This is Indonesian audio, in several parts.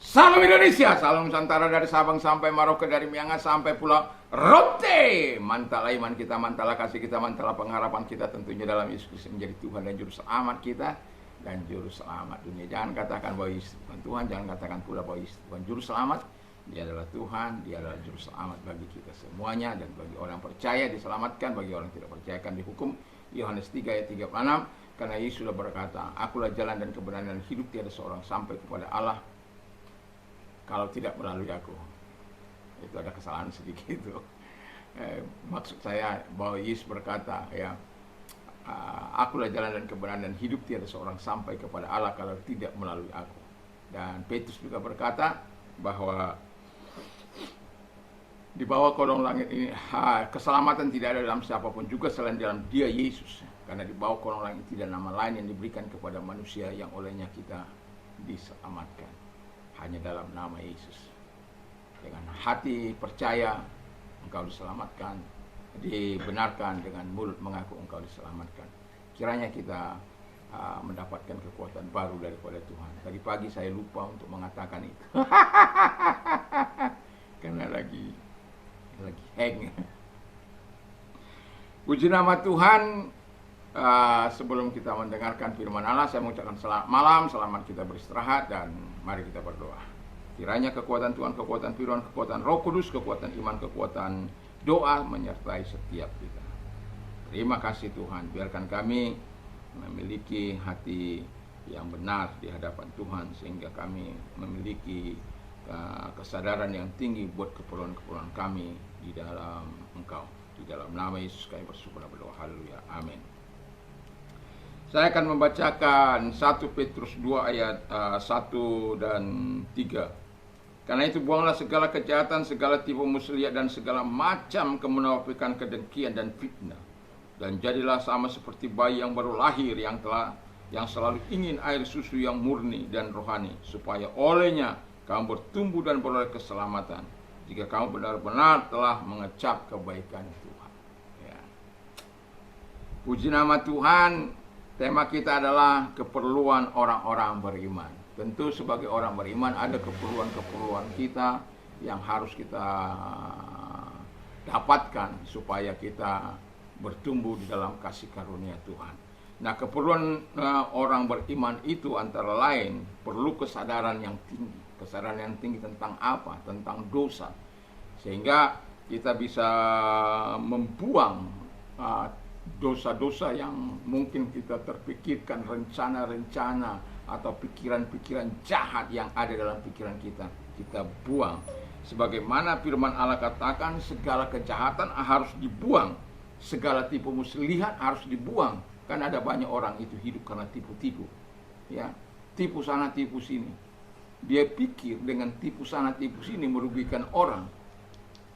Salam Indonesia, salam Nusantara dari Sabang sampai Merauke, dari Miangas sampai Pulau Rote. Mantala iman kita, mantala kasih kita, mantala pengharapan kita tentunya dalam Yesus Kristus menjadi Tuhan dan Juru Selamat kita dan Juru Selamat dunia. Jangan katakan bahwa Yesus Tuhan Tuhan, jangan katakan pula bahwa Yesus Tuhan Juru Selamat. Dia adalah Tuhan, dia adalah Juru Selamat bagi kita semuanya, dan bagi orang percaya diselamatkan, bagi orang tidak percaya akan dihukum. Yohanes 3 ayat 36. Karena Yesus sudah berkata, akulah jalan dan kebenaran dan hidup, tiada seorang sampai kepada Allah kalau tidak melalui aku. Itu ada kesalahan sedikit itu. Maksud saya bahwa Yesus berkata, ya, akulah jalan dan kebenaran dan hidup, tiada seorang sampai kepada Allah kalau tidak melalui aku. Dan Petrus juga berkata bahwa di bawah kolong langit ini keselamatan tidak ada dalam siapapun juga selain dalam Dia Yesus. Karena di bawah kolong langit tidak nama lain yang diberikan kepada manusia yang olehnya kita diselamatkan, hanya dalam nama Yesus. Dengan hati percaya engkau diselamatkan, dibenarkan, dengan mulut mengaku engkau diselamatkan. Kiranya kita mendapatkan kekuatan baru daripada Tuhan. Tadi pagi saya lupa untuk mengatakan itu. Karena lagi hang. Puji nama Tuhan. Sebelum kita mendengarkan firman Allah, saya mengucapkan selamat malam, selamat kita beristirahat, dan mari kita berdoa. Kiranya kekuatan Tuhan, kekuatan firman, kekuatan Roh Kudus, kekuatan iman, kekuatan doa menyertai setiap kita. Terima kasih Tuhan, biarkan kami memiliki hati yang benar di hadapan Tuhan, sehingga kami memiliki kesadaran yang tinggi buat keperluan-keperluan kami di dalam Engkau. Di dalam nama Yesus kami bersyukur dan berdoa. Haleluya. Amin. Saya akan membacakan 1 Petrus 2 ayat 1 dan 3. Karena itu buanglah segala kejahatan, segala tipu muslihat, dan segala macam kemunafikan, kedengkian, dan fitnah. Dan jadilah sama seperti bayi yang baru lahir, yang selalu ingin air susu yang murni dan rohani, supaya olehnya kamu bertumbuh dan beroleh keselamatan, jika kamu benar-benar telah mengecap kebaikan Tuhan. Ya. Puji nama Tuhan. Tema kita adalah keperluan orang-orang beriman. Tentu sebagai orang beriman ada keperluan-keperluan kita yang harus kita dapatkan supaya kita bertumbuh di dalam kasih karunia Tuhan. Nah, keperluan orang beriman itu antara lain perlu kesadaran yang tinggi. Kesadaran yang tinggi tentang apa? Tentang dosa. Sehingga kita bisa membuang dosa-dosa yang mungkin kita terpikirkan, rencana-rencana atau pikiran-pikiran jahat yang ada dalam pikiran kita buang. Sebagaimana firman Allah katakan, segala kejahatan harus dibuang, segala tipu muslihat harus dibuang. Kan ada banyak orang itu hidup karena tipu-tipu, ya, tipu sana tipu sini. Dia pikir dengan tipu sana tipu sini merugikan orang,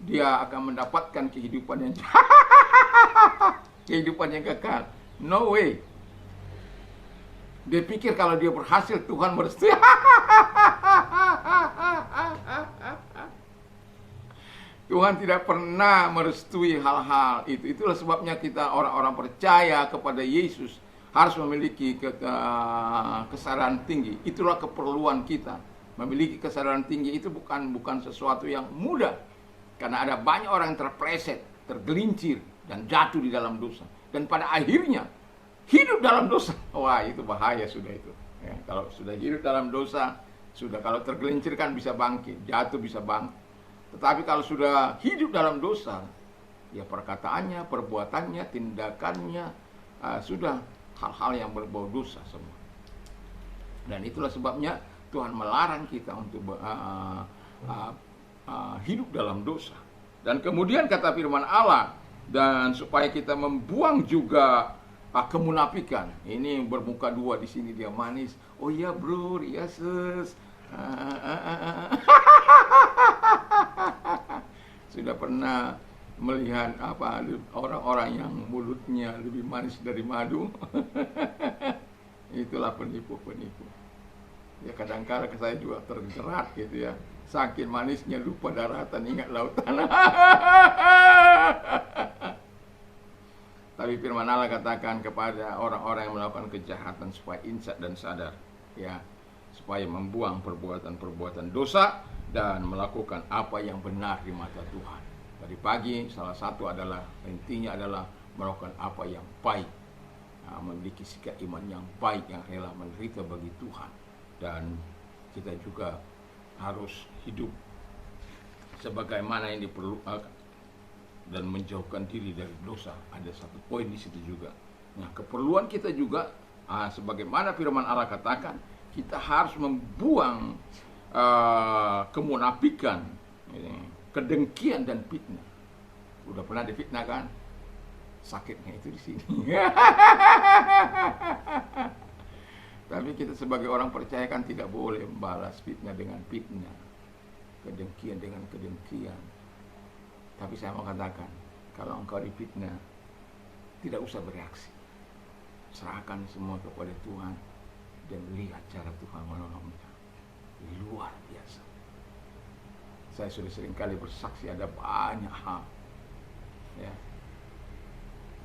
dia akan mendapatkan kehidupan yang kehidupan yang kekal. No way. Dia pikir kalau dia berhasil Tuhan merestui. Tuhan tidak pernah merestui hal-hal itu. Itulah sebabnya kita orang-orang percaya kepada Yesus harus memiliki kesadaran tinggi. Itulah keperluan kita. Memiliki kesadaran tinggi itu bukan sesuatu yang mudah. Karena ada banyak orang yang terpleset, tergelincir, dan jatuh di dalam dosa, dan pada akhirnya hidup dalam dosa. Wah, itu bahaya sudah itu, ya. Kalau sudah hidup dalam dosa, kalau tergelincir kan bisa bangkit, jatuh bisa bangkit. Tetapi kalau sudah hidup dalam dosa, ya perkataannya, perbuatannya, tindakannya sudah hal-hal yang berbau dosa semua. Dan itulah sebabnya Tuhan melarang kita untuk hidup dalam dosa. Dan kemudian kata firman Allah, dan supaya kita membuang juga kemunafikan. Ini bermuka dua di sini, dia manis. Oh iya bro, iya sis. Sudah pernah melihat orang-orang yang mulutnya lebih manis dari madu? Itulah penipu-penipu. Ya kadang-kadang saya juga terjerat gitu ya. Saking manisnya lupa daratan, ingat lautan. Tapi firman Allah katakan kepada orang-orang yang melakukan kejahatan supaya insak dan sadar, ya. supaya membuang perbuatan-perbuatan dosa dan melakukan apa yang benar di mata Tuhan. Dari pagi salah satu adalah intinya adalah melakukan apa yang baik, memiliki sikap iman yang baik yang rela menderita bagi Tuhan, dan kita juga harus hidup sebagaimana yang diperlukan dan menjauhkan diri dari dosa. Ada satu poin di situ juga. Nah, keperluan kita juga sebagaimana firman Allah katakan, kita harus membuang kemunafikan, kedengkian dan fitnah. Udah pernah difitnah kan? Sakitnya itu di sini. Tapi kita sebagai orang percaya kan tidak boleh membalas fitnah dengan fitnah, kedengkian dengan kedengkian. Tapi saya mau katakan, kalau engkau difitnah, tidak usah bereaksi. Serahkan semua kepada Tuhan dan lihat cara Tuhan menolongnya. Luar biasa. Saya sudah sering kali bersaksi ada banyak hal, ya,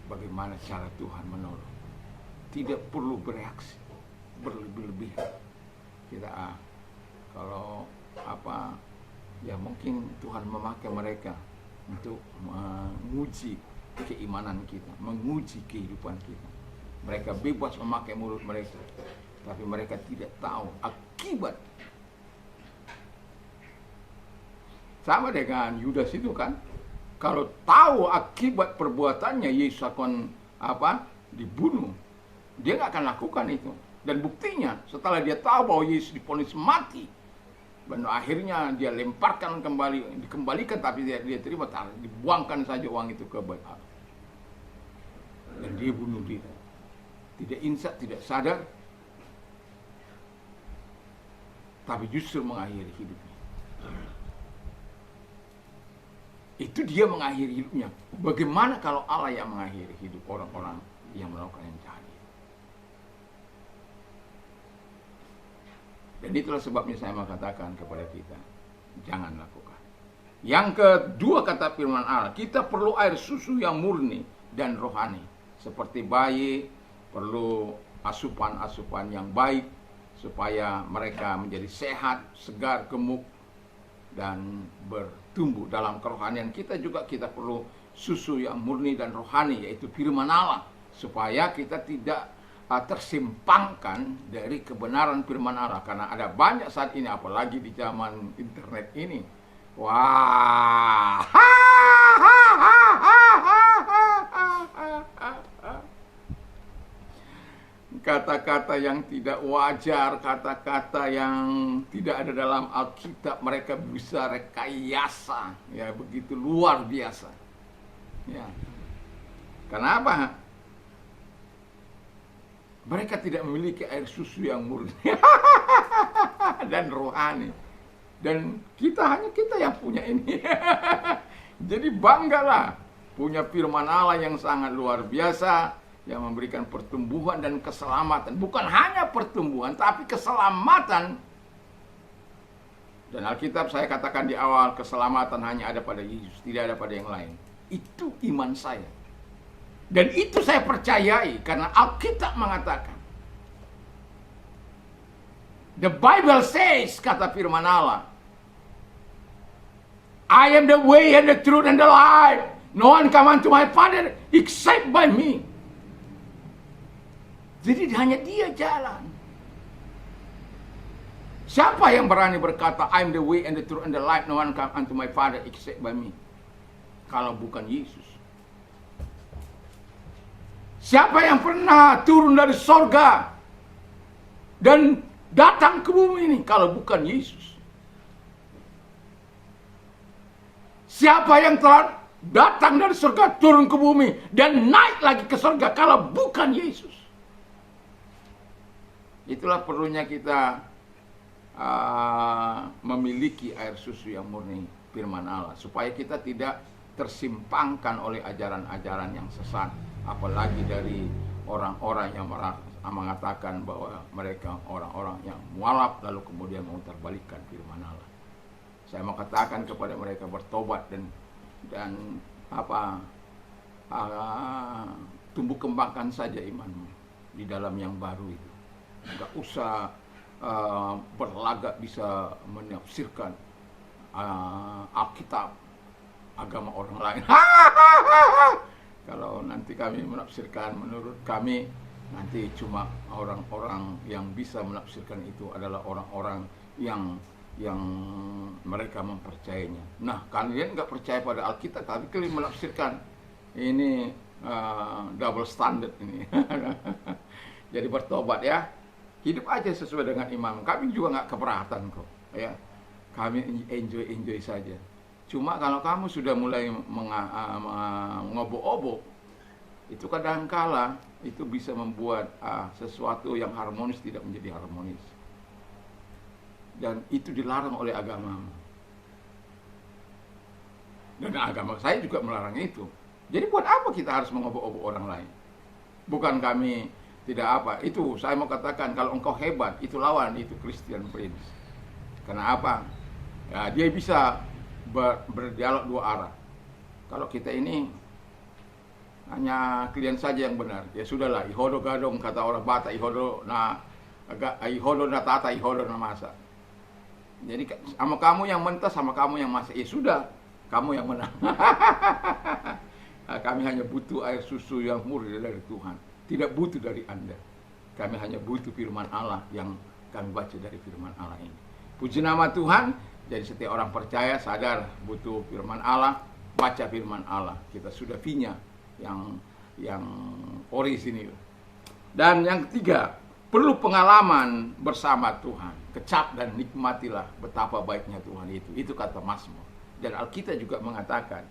bagaimana cara Tuhan menolong. Tidak perlu bereaksi berlebih-lebihan. Kita kalau ya mungkin Tuhan memakai mereka untuk menguji keimanan kita, menguji kehidupan kita. Mereka bebas memakai mulut mereka, tapi mereka tidak tahu akibat. Sama dengan Yudas itu kan, kalau tahu akibat perbuatannya Yesus akan dibunuh, dia nggak akan lakukan itu. Dan buktinya setelah dia tahu bahwa Yesus divonis mati, dan akhirnya dia lemparkan kembali, dikembalikan, tapi dia terima, dibuangkan saja uang itu ke bait Allah. Dan dia bunuh diri. Tidak insaf, tidak sadar, tapi justru mengakhiri hidupnya. Itu dia mengakhiri hidupnya. Bagaimana kalau Allah yang mengakhiri hidup orang-orang yang melakukan yang jahat? Dan itulah sebabnya saya mengatakan kepada kita, jangan lakukan. Yang kedua kata firman Allah, kita perlu air susu yang murni dan rohani. Seperti bayi perlu asupan-asupan yang baik supaya mereka menjadi sehat, segar, gemuk, dan bertumbuh dalam kerohanian. Kita perlu susu yang murni dan rohani, yaitu firman Allah, supaya kita tidak tersimpangkan dari kebenaran firman Allah. Karena ada banyak saat ini, apalagi di zaman internet ini, wah, kata-kata yang tidak wajar, kata-kata yang tidak ada dalam Alkitab, mereka bisa rekayasa, ya, begitu luar biasa. Ya. Kenapa? Mereka tidak memiliki air susu yang murni dan rohani. Dan hanya kita yang punya ini. Jadi banggalah punya firman Allah yang sangat luar biasa, yang memberikan pertumbuhan dan keselamatan. Bukan hanya pertumbuhan, tapi keselamatan. Dan Alkitab saya katakan di awal, keselamatan hanya ada pada Yesus, tidak ada pada yang lain. Itu iman saya. Dan itu saya percayai karena Alkitab mengatakan. The Bible says, kata firman Allah, I am the way and the truth and the life. No one come unto my Father except by me. Jadi hanya dia jalan. Siapa yang berani berkata, I am the way and the truth and the life, no one come unto my Father except by me? Kalau bukan Yesus. Siapa yang pernah turun dari sorga dan datang ke bumi ini kalau bukan Yesus? Siapa yang telah datang dari sorga, turun ke bumi, dan naik lagi ke sorga kalau bukan Yesus? Itulah perlunya kita memiliki air susu yang murni firman Allah, supaya kita tidak tersimpangkan oleh ajaran-ajaran yang sesat, apalagi dari orang-orang yang mengatakan bahwa mereka orang-orang yang mualaf, lalu kemudian memutarbalikkan firman Allah. Saya mau katakan kepada mereka, bertobat dan tumbuh kembangkan saja imanmu di dalam yang baru itu. Enggak usah berlagak bisa menafsirkan Alkitab, agama orang lain. Kalau nanti kami menafsirkan menurut kami, nanti cuma orang-orang yang bisa menafsirkan itu adalah orang-orang yang mereka mempercayainya. Nah, kalian nggak percaya pada Alkitab, tapi kalian menafsirkan. Ini double standard ini. Jadi bertobat ya, hidup aja sesuai dengan iman. Kami juga nggak keberatan kok, ya. Kami enjoy saja. Cuma kalau kamu sudah mulai mengobok-obok, itu kadangkala itu bisa membuat sesuatu yang harmonis tidak menjadi harmonis. Dan itu dilarang oleh agama. Dan agama saya juga melarang itu. Jadi buat apa kita harus mengobok-obok orang lain? Bukan kami tidak apa. Itu saya mau katakan, kalau engkau hebat, itu lawan itu Christian Prince. Karena apa? Ya, dia bisa berdialog dua arah. Kalau kita ini hanya klien saja yang benar, ya sudahlah. Ihodo gadong kata orang Batak, ihodo na tata, ihodo na masa. Jadi sama kamu yang mentah, sama kamu yang masak, ya sudah, kamu yang menang. Kami hanya butuh air susu yang murni dari Tuhan, tidak butuh dari Anda. Kami hanya butuh firman Allah yang kami baca dari firman Allah ini. Puji nama Tuhan. Jadi setiap orang percaya, sadar butuh firman Allah, baca firman Allah. Kita sudah punya yang orisinil. Dan yang ketiga, perlu pengalaman bersama Tuhan. Kecap dan nikmatilah betapa baiknya Tuhan itu. Itu kata Mazmur. Dan Alkitab juga mengatakan,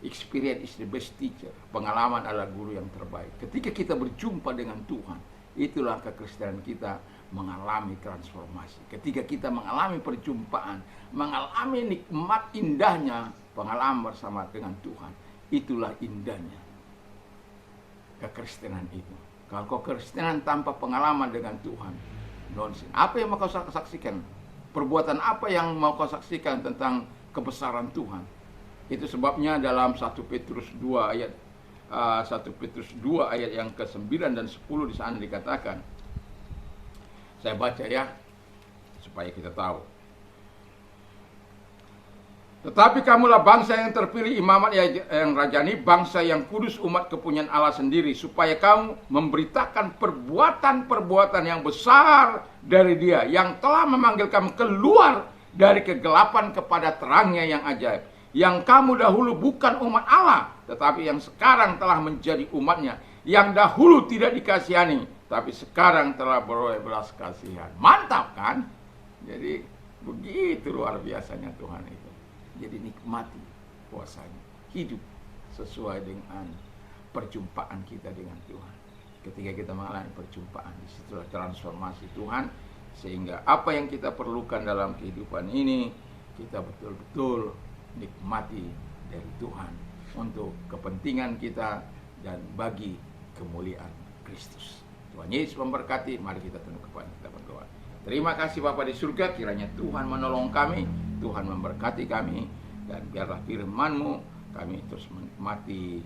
experience is the best teacher. Pengalaman adalah guru yang terbaik. Ketika kita berjumpa dengan Tuhan, itulah kekristenan kita mengalami transformasi. Ketika kita mengalami perjumpaan, mengalami nikmat indahnya pengalaman bersama dengan Tuhan, itulah indahnya kekristenan itu. Kalau kekristenan tanpa pengalaman dengan Tuhan, nonsense. Apa yang mau kau saksikan? Perbuatan apa yang mau kau saksikan tentang kebesaran Tuhan? Itu sebabnya dalam 1 Petrus 2 ayat 1 Petrus 2 ayat yang ke-9 dan 10 di sana dikatakan. Saya baca ya, supaya kita tahu. Tetapi kamulah bangsa yang terpilih, imamat yang rajani, bangsa yang kudus, umat kepunyaan Allah sendiri, supaya kamu memberitakan perbuatan-perbuatan yang besar dari Dia, yang telah memanggil kamu keluar dari kegelapan kepada terangnya yang ajaib, yang kamu dahulu bukan umat Allah, tetapi yang sekarang telah menjadi umatnya, yang dahulu tidak dikasihani, tapi sekarang telah beroleh belas kasihan. Mantap kan? Jadi begitu luar biasanya Tuhan itu. Jadi nikmati puasanya, hidup sesuai dengan perjumpaan kita dengan Tuhan. Ketika kita mengalami perjumpaan, disitulah transformasi Tuhan, sehingga apa yang kita perlukan dalam kehidupan ini, kita betul-betul nikmati dari Tuhan untuk kepentingan kita dan bagi kemuliaan Kristus. Tuhan Yesus memberkati. Mari kita tunduk kepala, kita berdoa. Terima kasih Bapa di surga, kiranya Tuhan menolong kami, Tuhan memberkati kami, dan biarlah firman-Mu kami terus menikmati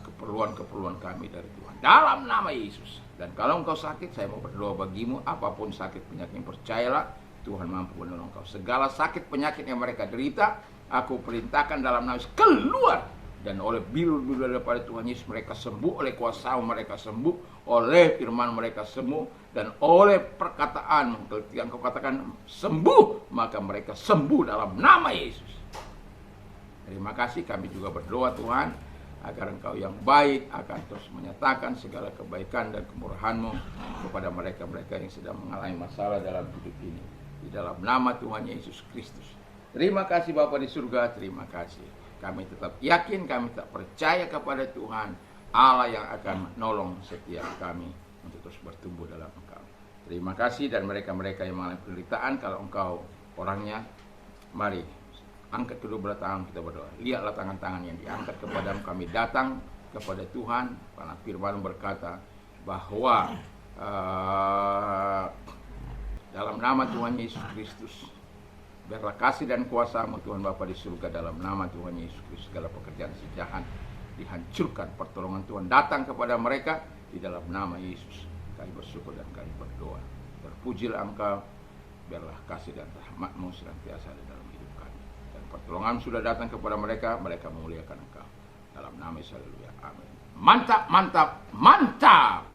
keperluan-keperluan kami dari Tuhan. Dalam nama Yesus. Dan kalau engkau sakit, saya mau berdoa bagimu, apapun sakit penyakit, percayalah Tuhan mampu menolong engkau. Segala sakit penyakit yang mereka derita, aku perintahkan dalam nama Yesus, keluar. Dan oleh biru-biru daripada Tuhan Yesus mereka sembuh, oleh kuasa mereka sembuh, oleh firman mereka sembuh, dan oleh perkataan ketika engkau katakan sembuh, maka mereka sembuh dalam nama Yesus. Terima kasih, kami juga berdoa Tuhan, agar Engkau yang baik akan terus menyatakan segala kebaikan dan kemurahan-Mu kepada mereka-mereka yang sedang mengalami masalah dalam hidup ini. Di dalam nama Tuhan Yesus Kristus. Terima kasih Bapa di surga, terima kasih. Kami tetap yakin, kami tetap percaya kepada Tuhan, Allah yang akan menolong setiap kami untuk terus bertumbuh dalam Engkau. Terima kasih, dan mereka-mereka yang mengalami penderitaan, kalau Engkau orangnya, mari angkat kedua belah tangan, kita berdoa. Lihatlah tangan-tangan yang diangkat kepadamu, kami datang kepada Tuhan, karena firman berkata bahwa dalam nama Tuhan Yesus Kristus, biarlah kasih dan kuasa-Mu Tuhan Bapa di surga, dalam nama Tuhan Yesus Kristus, segala pekerjaan si jahat dihancurkan, pertolongan Tuhan datang kepada mereka, di dalam nama Yesus kami bersyukur dan kami berdoa. Pujilah Engkau, biarlah kasih dan rahmat-Mu senantiasa ada dalam hidup kami. Dan pertolongan sudah datang kepada mereka, mereka memuliakan Engkau. Dalam nama Yesus, haleluya, amin. Mantap, mantap, mantap.